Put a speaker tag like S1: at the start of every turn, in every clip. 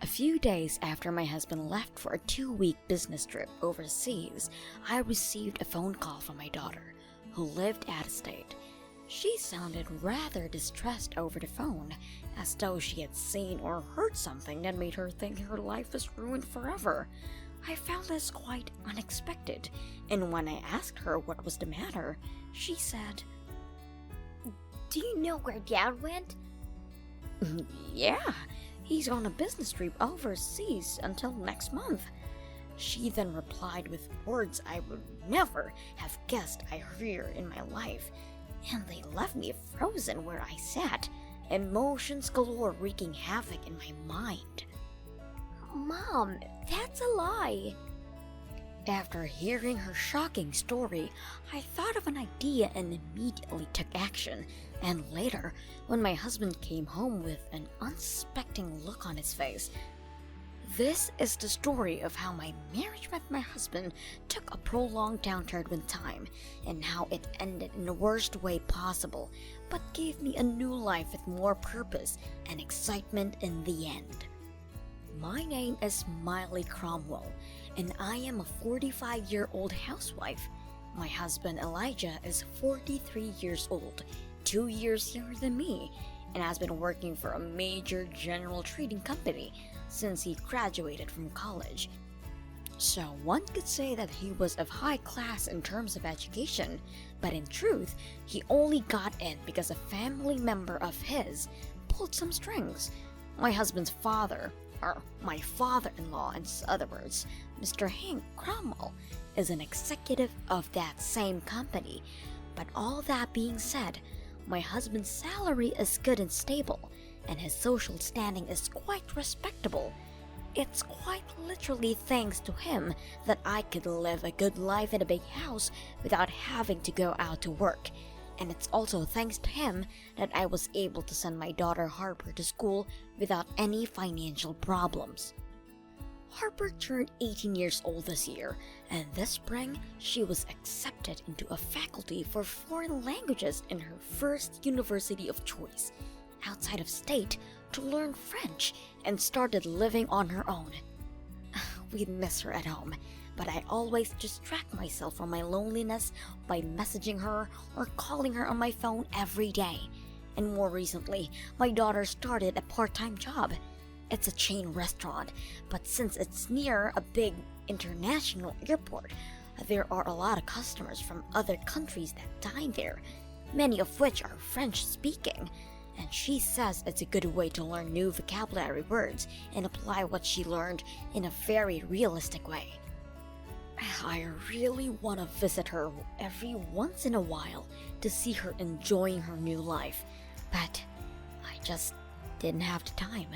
S1: A few days after my husband left for a 2-week business trip overseas, I received a phone call from my daughter, who lived out of state. She sounded rather distressed over the phone, as though she had seen or heard something that made her think her life was ruined forever. I found this quite unexpected, and when I asked her what was the matter, she said,
S2: "Do you know where Dad went?"
S1: "Yeah, he's on a business trip overseas until next month." She then replied with words I would never have guessed I heard in my life, and they left me frozen where I sat, emotions galore wreaking havoc in my mind.
S2: "Mom, that's a lie."
S1: After hearing her shocking story, I thought of an idea and immediately took action. And later, when my husband came home with an unsuspecting look on his face, this is the story of how my marriage with my husband took a prolonged downturn in time, and how it ended in the worst way possible, but gave me a new life with more purpose and excitement in the end. My name is Miley Cromwell, and I am a 45-year-old housewife. My husband Elijah is 43 years old, 2 years younger than me, and has been working for a major general trading company since he graduated from college. So one could say that he was of high class in terms of education, but in truth, he only got in because a family member of his pulled some strings. My husband's father, or my father-in-law in other words, Mr. Hank Cromwell, is an executive of that same company. But all that being said, my husband's salary is good and stable, and his social standing is quite respectable. It's quite literally thanks to him that I could live a good life in a big house without having to go out to work. And it's also thanks to him that I was able to send my daughter Harper to school without any financial problems. Harper turned 18 years old this year, and this spring she was accepted into a faculty for foreign languages in her first university of choice, outside of state, to learn French, and started living on her own. We miss her at home, but I always distract myself from my loneliness by messaging her or calling her on my phone every day. And more recently, my daughter started a part-time job. It's a chain restaurant, but since it's near a big international airport, there are a lot of customers from other countries that dine there, many of which are French-speaking. And she says it's a good way to learn new vocabulary words and apply what she learned in a very realistic way. I really want to visit her every once in a while to see her enjoying her new life, but I just didn't have the time.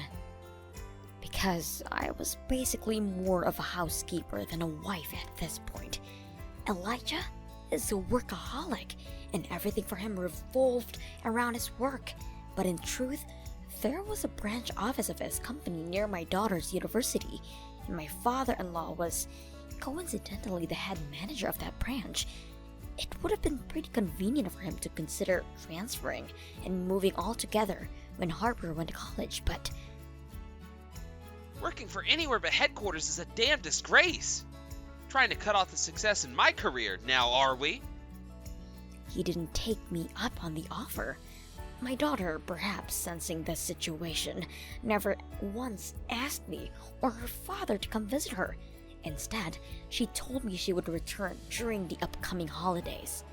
S1: Because I was basically more of a housekeeper than a wife at this point. Elijah is a workaholic, and everything for him revolved around his work. But in truth, there was a branch office of his company near my daughter's university, and my father-in-law was coincidentally the head manager of that branch. It would have been pretty convenient for him to consider transferring and moving altogether when Harper went to college, but
S3: working for anywhere but headquarters is a damn disgrace. Trying to cut off the success in my career now, are we?
S1: He didn't take me up on the offer. My daughter, perhaps sensing the situation, never once asked me or her father to come visit her. Instead, she told me she would return during the upcoming holidays.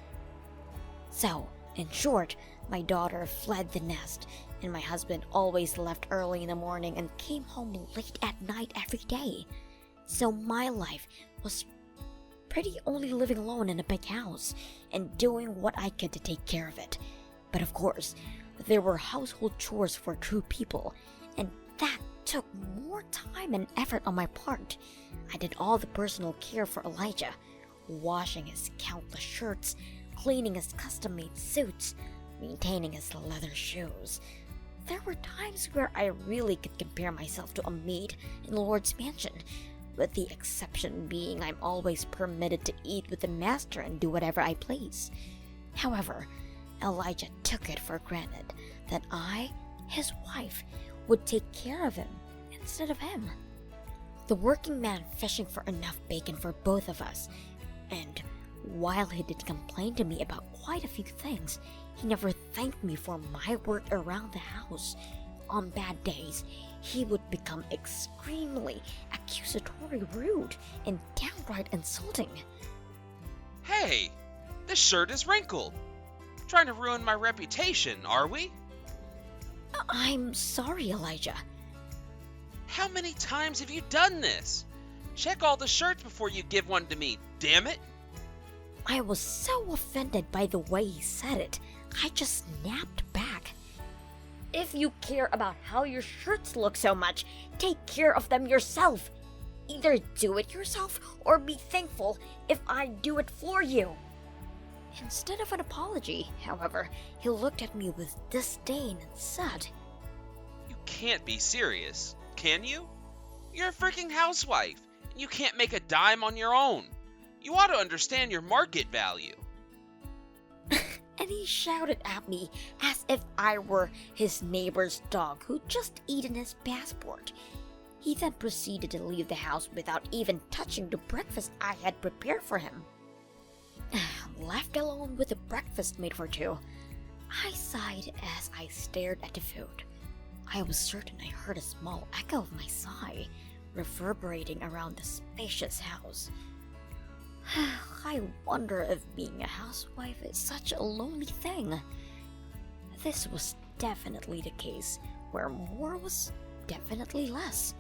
S1: So, in short, my daughter fled the nest, and my husband always left early in the morning and came home late at night every day. So my life was pretty only living alone in a big house and doing what I could to take care of it. But of course, there were household chores for two people, and that took more time and effort on my part. I did all the personal care for Elijah, washing his countless shirts, cleaning his custom-made suits, maintaining his leather shoes. There were times where I really could compare myself to a maid in Lord's mansion, with the exception being I'm always permitted to eat with the master and do whatever I please. However, Elijah took it for granted that I, his wife, would take care of him, and instead of him. The working man fishing for enough bacon for both of us. And while he did complain to me about quite a few things, he never thanked me for my work around the house. On bad days, he would become extremely accusatory, rude, and downright insulting.
S3: Hey, this shirt is wrinkled. Trying to ruin my reputation, are we?
S1: I'm sorry, Elijah.
S3: How many times have you done this? Check all the shirts before you give one to me, damn it!
S1: I was so offended by the way he said it, I just snapped back. If you care about how your shirts look so much, take care of them yourself. Either do it yourself or be thankful if I do it for you. Instead of an apology, however, he looked at me with disdain and said,
S3: You can't be serious, can you? You're a freaking housewife, and you can't make a dime on your own. You ought to understand your market value.
S1: And he shouted at me as if I were his neighbor's dog who'd just eaten his passport. He then proceeded to leave the house without even touching the breakfast I had prepared for him. Left alone with the breakfast made for two, I sighed as I stared at the food. I was certain I heard a small echo of my sigh reverberating around the spacious house. I wonder if being a housewife is such a lonely thing. This was definitely the case, where more was definitely less.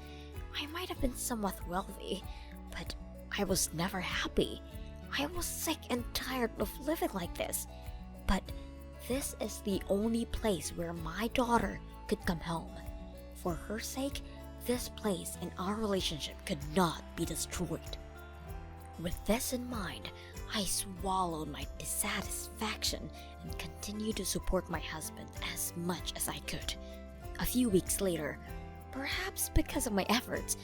S1: I might have been somewhat wealthy, but I was never happy. I was sick and tired of living like this. But this is the only place where my daughter could come home. For her sake, this place and our relationship could not be destroyed. With this in mind, I swallowed my dissatisfaction and continued to support my husband as much as I could. A few weeks later, perhaps because of my efforts,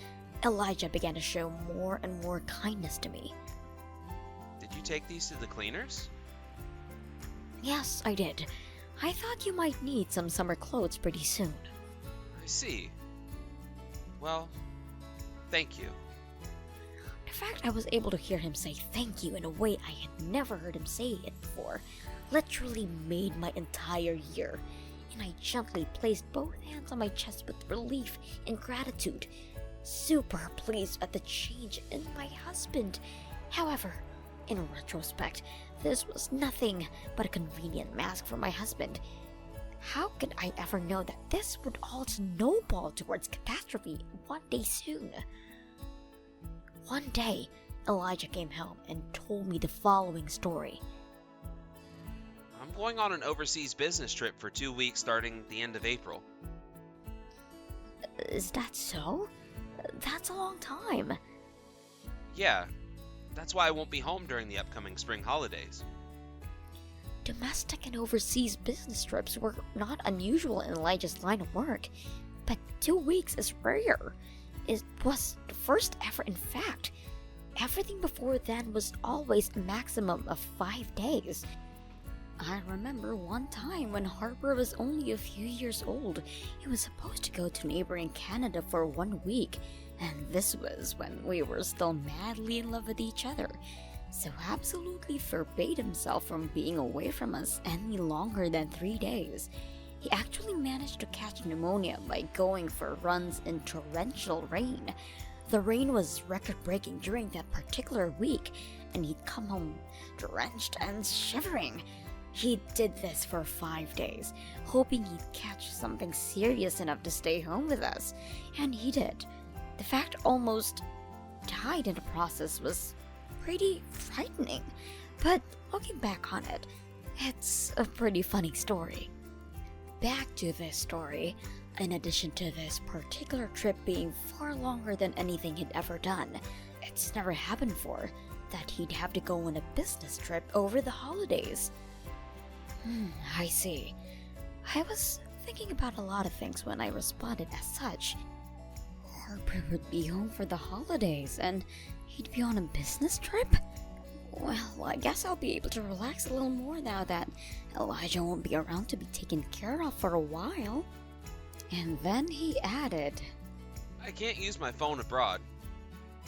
S1: Elijah began to show more and more kindness to me.
S3: Did you take these to the cleaners?
S1: Yes, I did. I thought you might need some summer clothes pretty soon.
S3: I see. Well, thank you.
S1: The fact I was able to hear him say thank you in a way I had never heard him say it before literally made my entire year, and I gently placed both hands on my chest with relief and gratitude, super pleased at the change in my husband. However, in retrospect, this was nothing but a convenient mask for my husband. How could I ever know that this would all snowball towards catastrophe one day soon? One day, Elijah came home and told me the following story.
S3: I'm going on an overseas business trip for 2 weeks starting the end of April.
S1: Is that so? That's a long time.
S3: Yeah, that's why I won't be home during the upcoming spring holidays.
S1: Domestic and overseas business trips were not unusual in Elijah's line of work, but 2 weeks is rare. It was the first ever, in fact. Everything before then was always a maximum of 5 days. I remember one time when Harper was only a few years old, he was supposed to go to neighboring Canada for 1 week, and this was when we were still madly in love with each other, so absolutely forbade himself from being away from us any longer than 3 days. He actually managed to catch pneumonia by going for runs in torrential rain. The rain was record-breaking during that particular week, and he'd come home drenched and shivering. He did this for 5 days, hoping he'd catch something serious enough to stay home with us, and he did. The fact almost died in the process was pretty frightening, but looking back on it, it's a pretty funny story. Back to this story, in addition to this particular trip being far longer than anything he'd ever done, it's never happened before that he'd have to go on a business trip over the holidays. I see. I was thinking about a lot of things when I responded as such. Harper would be home for the holidays, and he'd be on a business trip? Well, I guess I'll be able to relax a little more now that Elijah won't be around to be taken care of for a while. And then he added,
S3: I can't use my phone abroad.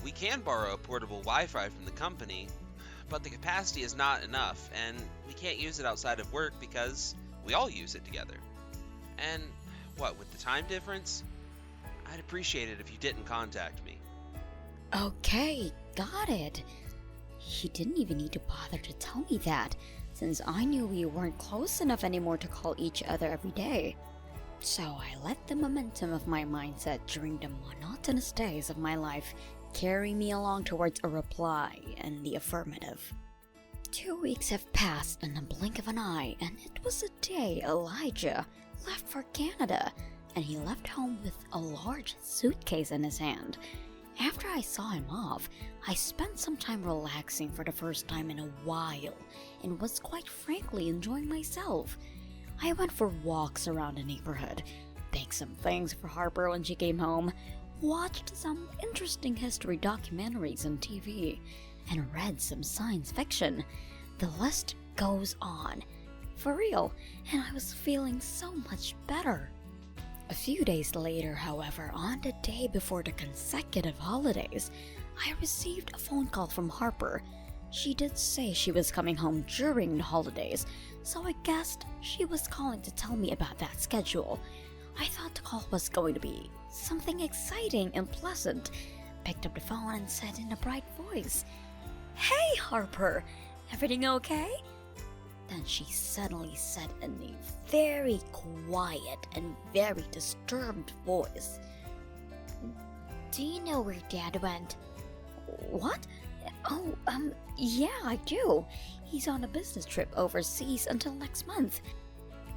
S3: We can borrow a portable Wi-Fi from the company, but the capacity is not enough, and we can't use it outside of work because we all use it together. And what, with the time difference? I'd appreciate it if you didn't contact me.
S1: Okay, got it. He didn't even need to bother to tell me that, since I knew we weren't close enough anymore to call each other every day. So I let the momentum of my mindset during the monotonous days of my life carry me along towards a reply in the affirmative. 2 weeks have passed in a blink of an eye, and it was the day Elijah left for Canada, and he left home with a large suitcase in his hand. After I saw him off, I spent some time relaxing for the first time in a while, and was quite frankly enjoying myself. I went for walks around the neighborhood, baked some things for Harper when she came home, watched some interesting history documentaries on TV, and read some science fiction. The list goes on. For real, and I was feeling so much better. A few days later, however, on the day before the consecutive holidays, I received a phone call from Harper. She did say she was coming home during the holidays, so I guessed she was calling to tell me about that schedule. I thought the call was going to be something exciting and pleasant. Picked up the phone and said in a bright voice, "Hey Harper, everything okay?" Then she suddenly said in a very quiet and very disturbed voice,
S2: Do you know where Dad went?
S1: "What? Oh, yeah, I do. He's on a business trip overseas until next month."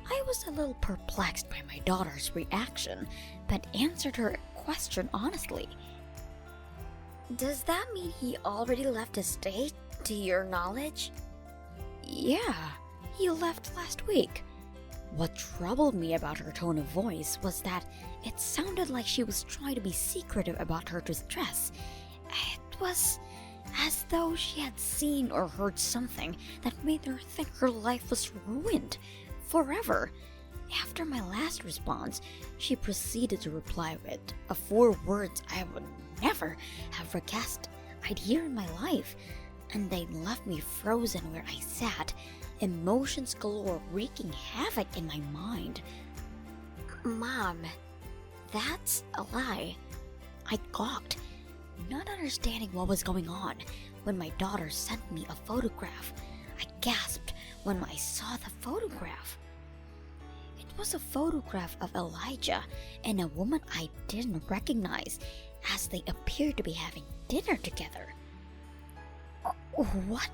S1: I was a little perplexed by my daughter's reaction, but answered her question honestly.
S2: Does that mean he already left the state, to your knowledge?
S1: Yeah, he left last week. What troubled me about her tone of voice was that it sounded like she was trying to be secretive about her distress. It was as though she had seen or heard something that made her think her life was ruined forever. After my last response, she proceeded to reply with 4 words I would never have guessed I'd hear in my life, and they left me frozen where I sat, emotions galore wreaking havoc in my mind.
S2: Mom, that's a lie.
S1: I gawked, not understanding what was going on, when my daughter sent me a photograph. I gasped when I saw the photograph. It was a photograph of Elijah and a woman I didn't recognize, as they appeared to be having dinner together. "What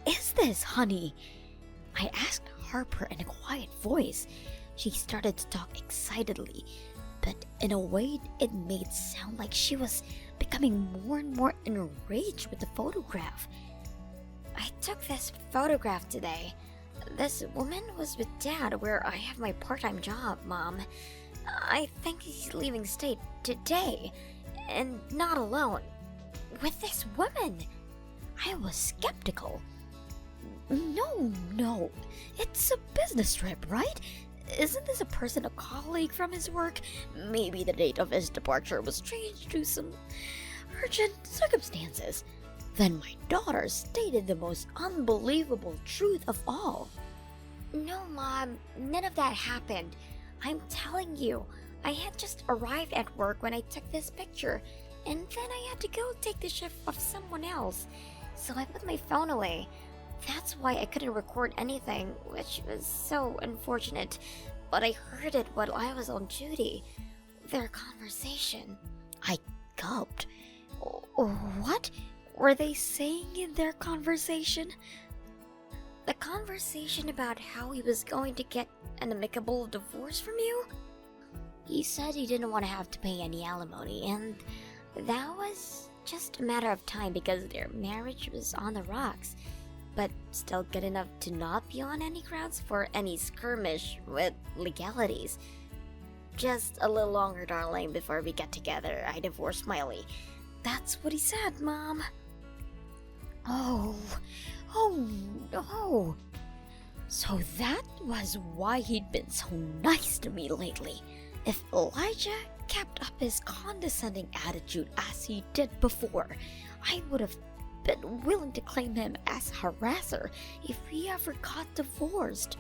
S1: is this, honey?" I asked Harper in a quiet voice. She started to talk excitedly, but in a way it made sound like she was becoming more and more enraged with the photograph.
S2: I took this photograph today. This woman was with Dad where I have my part-time job, Mom. I think he's leaving state today, and not alone. With this woman.
S1: I was skeptical. No, it's a business trip, right? Isn't this a person a colleague from his work? Maybe the date of his departure was changed due to some urgent circumstances. Then my daughter stated the most unbelievable truth of all.
S2: No, Mom, none of that happened. I'm telling you, I had just arrived at work when I took this picture, and then I had to go take the shift of someone else, so I put my phone away. That's why I couldn't record anything, which was so unfortunate, but I heard it while I was on duty. Their conversation.
S1: I gulped. What were they saying in their conversation?
S2: The conversation about how he was going to get an amicable divorce from you? He said he didn't want to have to pay any alimony, and that was just a matter of time because their marriage was on the rocks, but still good enough to not be on any grounds for any skirmish with legalities. Just a little longer, darling, before we get together. I divorced Miley. That's what he said, Mom.
S1: Oh no. So that was why he'd been so nice to me lately. If Elijah kept up his condescending attitude as he did before, I would have been willing to claim him as a harasser if he ever got divorced.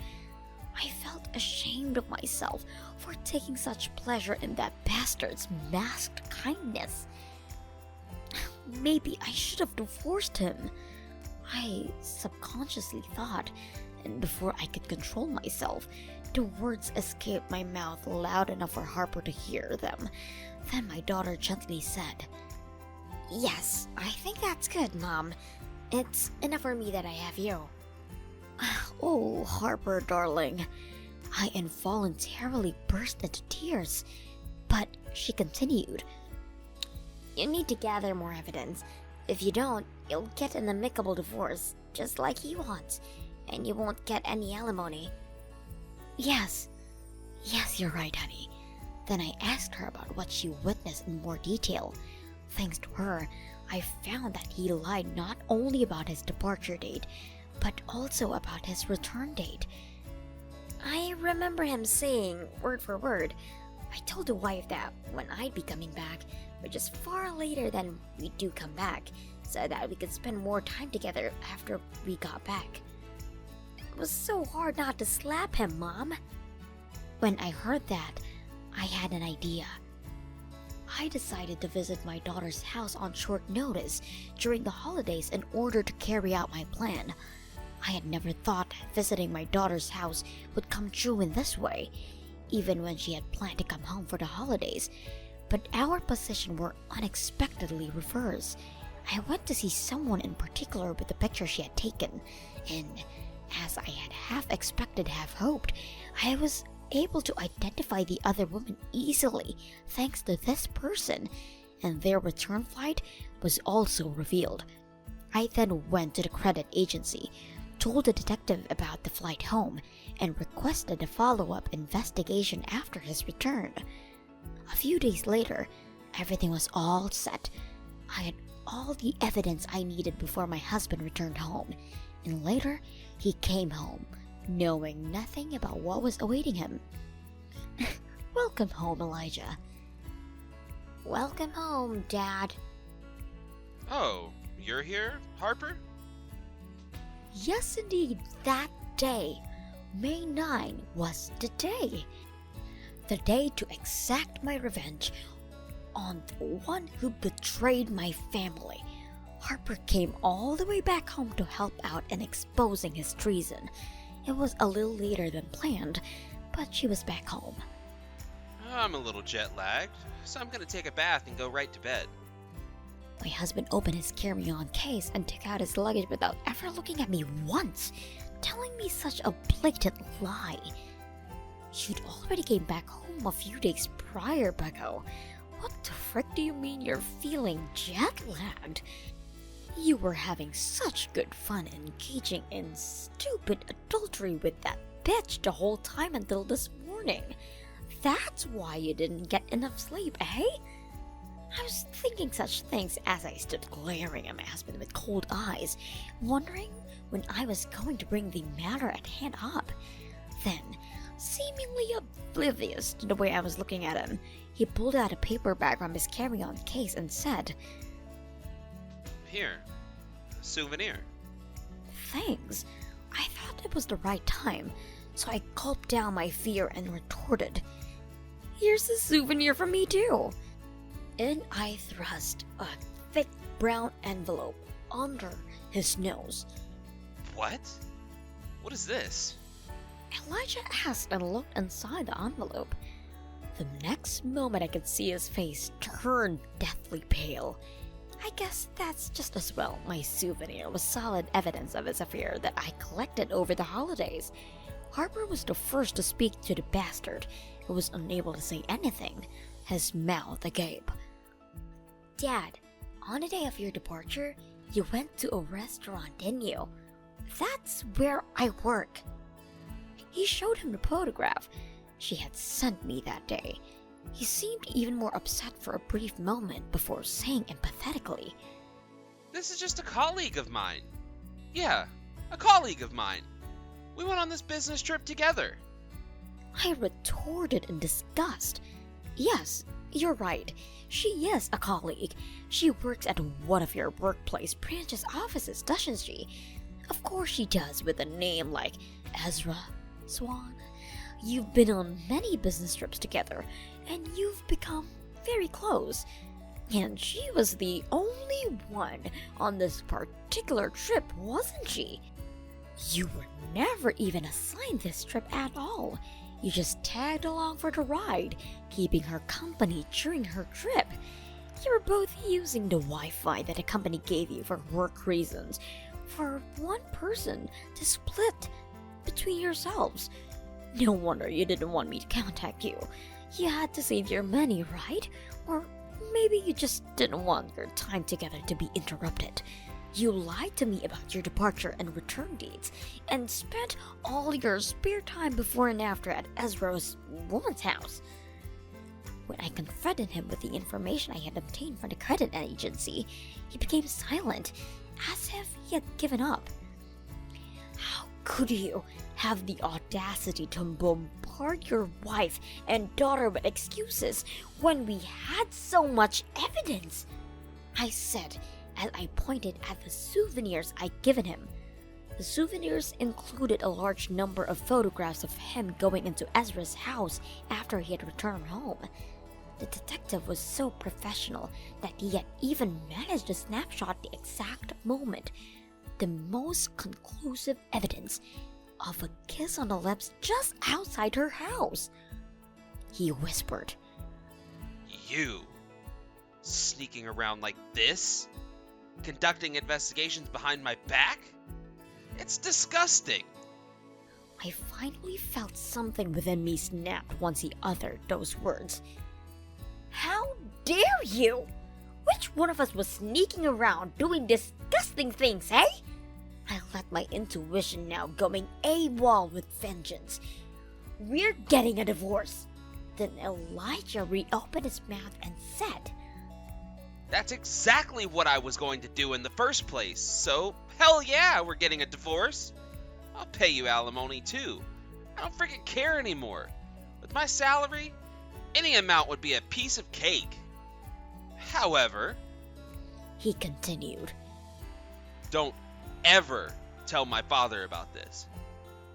S1: I felt ashamed of myself for taking such pleasure in that bastard's masked kindness. Maybe I should have divorced him, I subconsciously thought, and before I could control myself, the words escaped my mouth loud enough for Harper to hear them. Then my daughter gently said,
S2: Yes, I think that's good, Mom. It's enough for me that I have you.
S1: "Oh, Harper, darling." I involuntarily burst into tears, but she continued,
S2: You need to gather more evidence. If you don't, you'll get an amicable divorce, just like he wants, and you won't get any alimony.
S1: Yes, you're right, honey. Then I asked her about what she witnessed in more detail. Thanks to her, I found that he lied not only about his departure date, but also about his return date.
S2: I remember him saying, word for word, I told the wife that when I'd be coming back, which is far later than we do come back, so that we could spend more time together after we got back. It was so hard not to slap him, Mom.
S1: When I heard that, I had an idea. I decided to visit my daughter's house on short notice during the holidays in order to carry out my plan. I had never thought visiting my daughter's house would come true in this way, even when she had planned to come home for the holidays. But our position were unexpectedly reversed. I went to see someone in particular with the picture she had taken, and as I had half expected, half hoped, I was able to identify the other woman easily thanks to this person, and their return flight was also revealed. I then went to the credit agency, told the detective about the flight home, and requested a follow-up investigation after his return. A few days later, everything was all set. I had all the evidence I needed before my husband returned home, and later he came home, knowing nothing about what was awaiting him. Welcome home, Elijah.
S2: Welcome home, Dad.
S3: Oh, you're here, Harper?
S1: Yes, indeed, that day, May 9, was the day. The day to exact my revenge on the one who betrayed my family. Harper came all the way back home to help out in exposing his treason. It was a little later than planned, but she was back home.
S3: I'm a little jet lagged, so I'm gonna take a bath and go right to bed.
S1: My husband opened his carry-on case and took out his luggage without ever looking at me once, telling me such a blatant lie. You'd already came back home a few days prior, Bucko. What the frick do you mean you're feeling jet-lagged? You were having such good fun engaging in stupid adultery with that bitch the whole time until this morning. That's why you didn't get enough sleep, eh? I was thinking such things as I stood glaring at my husband with cold eyes, wondering when I was going to bring the matter at hand up. Then, seemingly oblivious to the way I was looking at him, he pulled out a paper bag from his carry-on case and said,
S3: Here, a souvenir.
S1: Thanks. I thought it was the right time, so I gulped down my fear and retorted, Here's a souvenir from me too. In I thrust a thick brown envelope under his nose.
S3: What? What is this?
S1: Elijah asked and looked inside the envelope. The next moment I could see his face turn deathly pale. I guess that's just as well. My souvenir was solid evidence of his affair that I collected over the holidays. Harper was the first to speak to the bastard, who was unable to say anything, his mouth agape.
S2: Dad, on the day of your departure, you went to a restaurant, didn't you?
S1: That's where I work. He showed him the photograph she had sent me that day. He seemed even more upset for a brief moment before saying empathetically,
S3: This is just a colleague of mine. Yeah, a colleague of mine. We went on this business trip together.
S1: I retorted in disgust. Yes, You're right. She is a colleague. She works at one of your workplace branch's offices, doesn't she? Of course she does, with a name like Ezra Swan. You've been on many business trips together, and you've become very close. And she was the only one on this particular trip, wasn't she? You were never even assigned this trip at all. You just tagged along for the ride, keeping her company during her trip. You were both using the Wi-Fi that the company gave you for work reasons, for one person to split between yourselves. No wonder you didn't want me to contact you. You had to save your money, right? Or maybe you just didn't want your time together to be interrupted. You lied to me about your departure and return dates, and spent all your spare time before and after at Ezra's woman's house. When I confronted him with the information I had obtained from the credit agency, he became silent, as if he had given up. How could you have the audacity to bombard your wife and daughter with excuses when we had so much evidence? I said, as I pointed at the souvenirs I'd given him. The souvenirs included a large number of photographs of him going into Ezra's house after he had returned home. The detective was so professional that he had even managed to snapshot the exact moment, the most conclusive evidence of a kiss on the lips just outside her house. He whispered,
S3: You sneaking around like this? Conducting investigations behind my back? It's disgusting.
S1: I finally felt something within me snap once he uttered those words. How dare you? Which one of us was sneaking around doing disgusting things, eh? I let my intuition now going AWOL with vengeance. We're getting a divorce. Then Elijah reopened his mouth and said,
S3: That's exactly what I was going to do in the first place, so hell yeah, we're getting a divorce. I'll pay you alimony too. I don't freaking care anymore. With my salary, any amount would be a piece of cake. However,
S1: he continued,
S3: don't ever tell my father about this.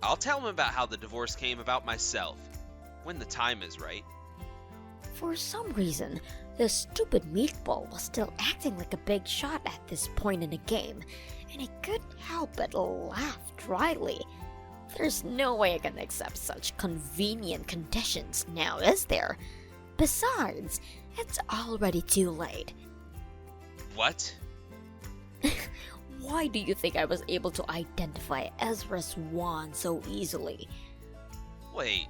S3: I'll tell him about how the divorce came about myself, when the time is right.
S1: For some reason, the stupid meatball was still acting like a big shot at this point in the game, and I couldn't help but laugh dryly. There's no way I can accept such convenient conditions now, is there? Besides, it's already too late.
S3: What?
S1: Why do you think I was able to identify Ezra Swan so easily?
S3: Wait.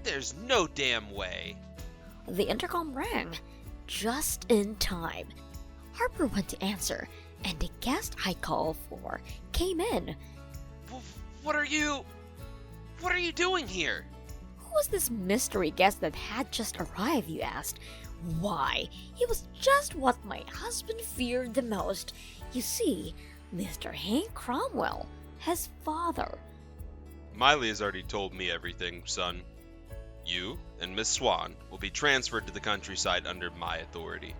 S3: There's no damn way.
S1: The intercom rang, just in time. Harper went to answer, and the guest I called for came in.
S3: What are you doing here?
S1: Who was this mystery guest that had just arrived, you asked? Why, he was just what my husband feared the most. You see, Mr. Hank Cromwell, his father.
S3: Miley has already told me everything, son. You and Miss Swan will be transferred to the countryside under my authority.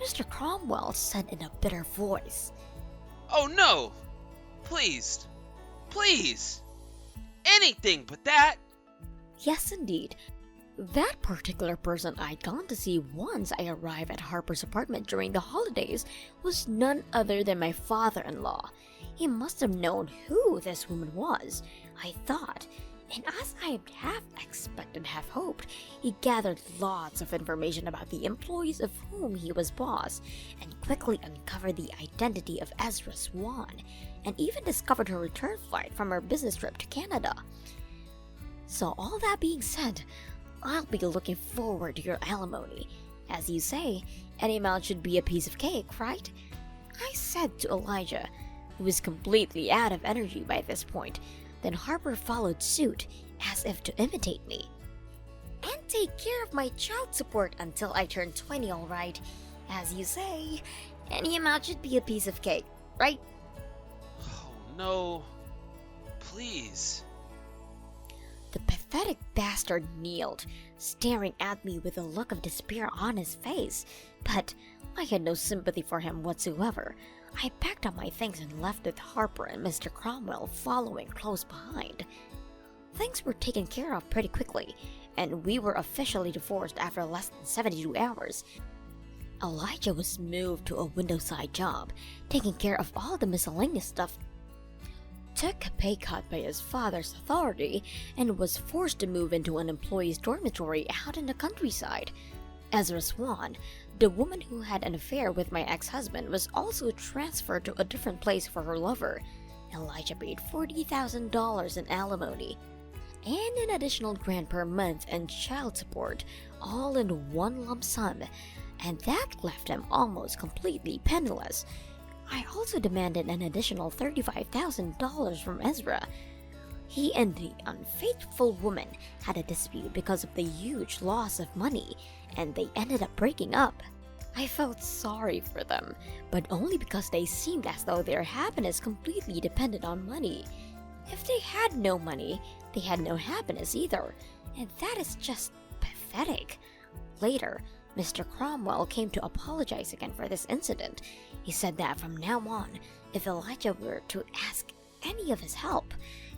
S1: Mr. Cromwell said in a bitter voice.
S3: Oh no! Please! Please! Anything but that!
S1: Yes, indeed. That particular person I'd gone to see once I arrived at Harper's apartment during the holidays was none other than my father-in-law. He must have known who this woman was, I thought, and as I half expected, half hoped, he gathered lots of information about the employees of whom he was boss, and quickly uncovered the identity of Ezra Swan, and even discovered her return flight from her business trip to Canada. So all that being said, I'll be looking forward to your alimony. As you say, any amount should be a piece of cake, right? I said to Elijah, who was completely out of energy by this point. Then Harper followed suit, as if to imitate me. And take care of my child support until I turn 20, all right. As you say, any amount should be a piece of cake, right?
S3: Oh no. Please.
S1: The pathetic bastard kneeled,
S2: staring at me with a look of despair on his face, but I had no sympathy for him whatsoever. I packed up my things and left with Harper and Mr. Cromwell following close behind. Things were taken care of pretty quickly, and we were officially divorced after less than 72 hours. Elijah was moved to a window-side job, taking care of all the miscellaneous stuff, took a pay cut by his father's authority, and was forced to move into an employee's dormitory out in the countryside. Ezra Swan, the woman who had an affair with my ex-husband, was also transferred to a different place for her lover. Elijah paid $40,000 in alimony and an additional grant per month in child support, all in one lump sum, and that left him almost completely penniless. I also demanded an additional $35,000 from Ezra. He and the unfaithful woman had a dispute because of the huge loss of money, and they ended up breaking up. I felt sorry for them, but only because they seemed as though their happiness completely depended on money. If they had no money, they had no happiness either, and that is just pathetic. Later, Mr. Cromwell came to apologize again for this incident. He said that from now on, if Elijah were to ask any of his help,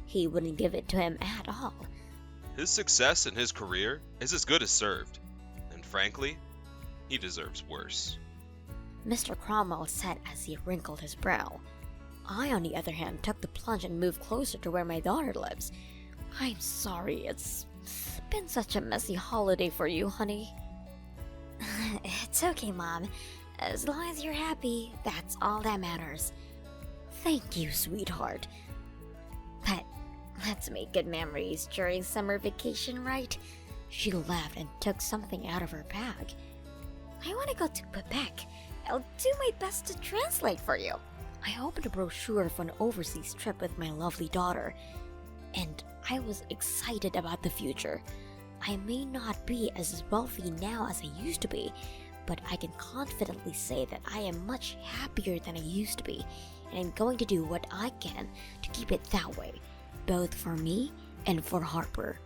S2: he wouldn't give it to him at all.
S3: His success in his career is as good as served, and frankly, he deserves worse.
S2: Mr. Cromwell said as he wrinkled his brow. I, on the other hand, took the plunge and moved closer to where my daughter lives. I'm sorry, it's been such a messy holiday for you, honey.
S1: It's okay, Mom. As long as you're happy, that's all that matters.
S2: Thank you, sweetheart.
S1: But let's make good memories during summer vacation, right?
S2: She laughed and took something out of her bag.
S1: I want to go to Quebec. I'll do my best to translate for you.
S2: I opened a brochure for an overseas trip with my lovely daughter, and I was excited about the future. I may not be as wealthy now as I used to be, but I can confidently say that I am much happier than I used to be, and I'm going to do what I can to keep it that way, both for me and for Harper.